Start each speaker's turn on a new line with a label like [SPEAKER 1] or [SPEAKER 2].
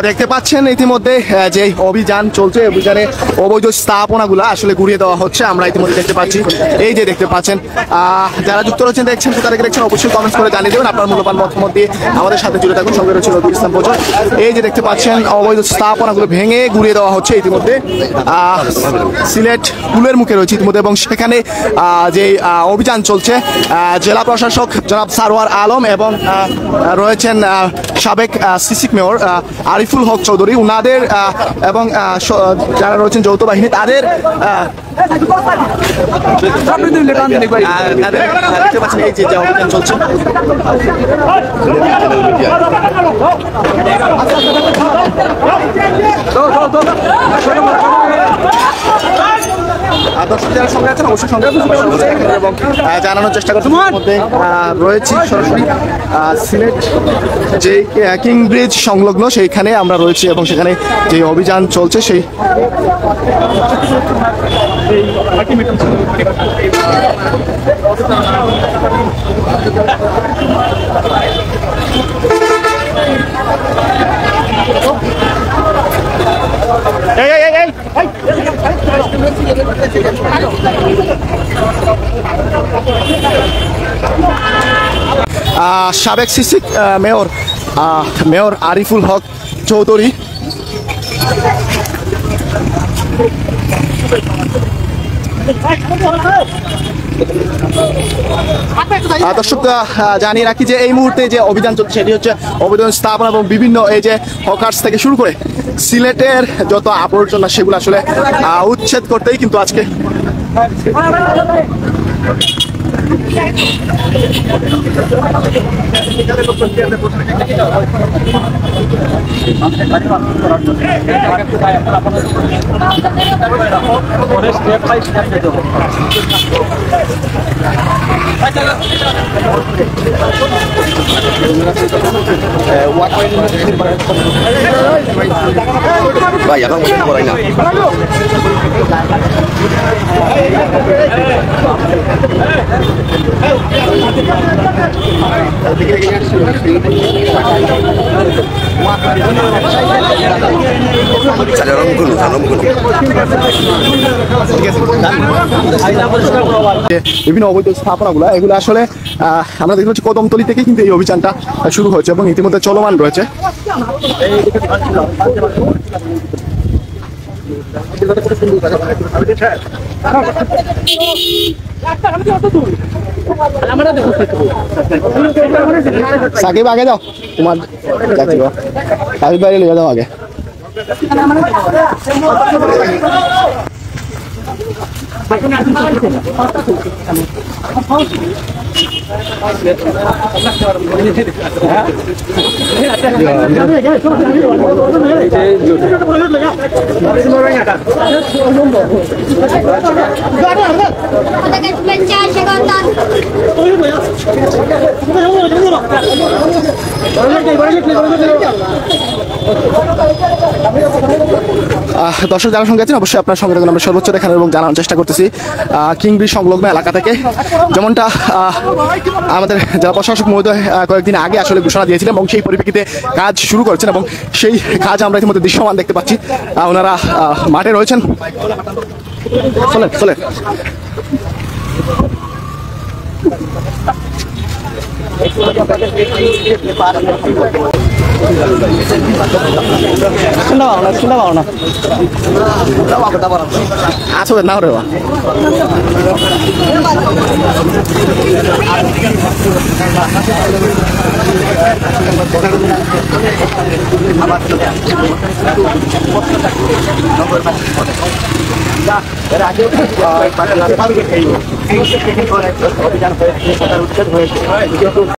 [SPEAKER 1] দেখতে পাচ্ছেন ইতিমধ্যে যে অভিযান চলছে, অভিযানে অবৈধ স্থাপনাগুলো আসলে ঘুরিয়ে দেওয়া হচ্ছে। আমরা ইতিমধ্যে দেখতে পাচ্ছি, এই যে দেখতে পাচ্ছেন, যারা যুক্ত রয়েছেন দেখছেন, কোথায় দেখছেন অবশ্যই কমেন্টস করে জানিয়ে দেবেন আপনার মূল্যবান মতামত দিয়ে আমাদের সাথে জুড়ে থাকুন। সঙ্গে রয়েছে রবিউল ইসলাম প্রজয়। এই যে দেখতে পাচ্ছেন অবৈধ স্থাপনাগুলো ভেঙে ঘুরিয়ে দেওয়া হচ্ছে ইতিমধ্যে সিলেট পুলের মুখে রয়েছে ইতিমধ্যে, এবং সেখানে যে অভিযান চলছে জেলা প্রশাসক জনাব সারোয়ার আলম এবং রয়েছেন সাবেক সিসিক মেয়র আরিফুল হক চৌধুরী, উনাদের এবং যারা রয়েছেন যৌথ বাহিনী তাদের দেখতে পাচ্ছেন এই যে অভিযান চলছে। দর্শক যারা সঙ্গে আছেন অবশ্যই সঙ্গে এবং জানানোর চেষ্টা করছি। মধ্যে রয়েছি সরাসরি সিলেট যে কিং ব্রিজ সংলগ্ন সেইখানে আমরা রয়েছি, এবং সেখানে যে অভিযান চলছে সেই সাবেক সিসিক মেয়র আরিফুল হক চৌধুরী দর্শক জানিয়ে রাখি যে এই মুহূর্তে যে অভিযান চলছে সেটি হচ্ছে অবৈধ স্থাপনা এবং বিভিন্ন এই যে হকার্স থেকে শুরু করে সিলেটের যত আবর্জনা সেগুলো আসলে উচ্ছেদ করতেই কিন্তু আজকে
[SPEAKER 2] ভাই এখন মনে করাই না
[SPEAKER 1] বিভিন্ন অবৈধ স্থাপনাগুলো এগুলো আসলে আমরা দেখতে পাচ্ছি কদমতলী থেকে কিন্তু এই অভিযানটা শুরু হয়েছে এবং ইতিমধ্যে চলমান রয়েছে। সাকিব আগে যাও, তোমার সাকিব বাইরে নিয়ে যাও আগে। দর্শক যারা সঙ্গে আছেন অবশ্যই আপনার সঙ্গে আমরা সর্বোচ্চ দেখানোর এবং জানানোর চেষ্টা করতেছি কিং ব্রিজ সংলগ্ন এলাকা থেকে, যেমনটা আমাদের জেলা প্রশাসক মহোদয় কয়েকদিন আগে আসলে ঘোষণা দিয়েছিলেন এবং সেই পরিপ্রেক্ষিতে কাজ শুরু করেছেন এবং সেই কাজ আমরা ইতিমধ্যে দৃশ্যমান দেখতে পাচ্ছি। ওনারা মাঠে রয়েছেন। চলে চলে আছো না রে অভিযান হয়েছে, উচ্ছেদ হয়েছে।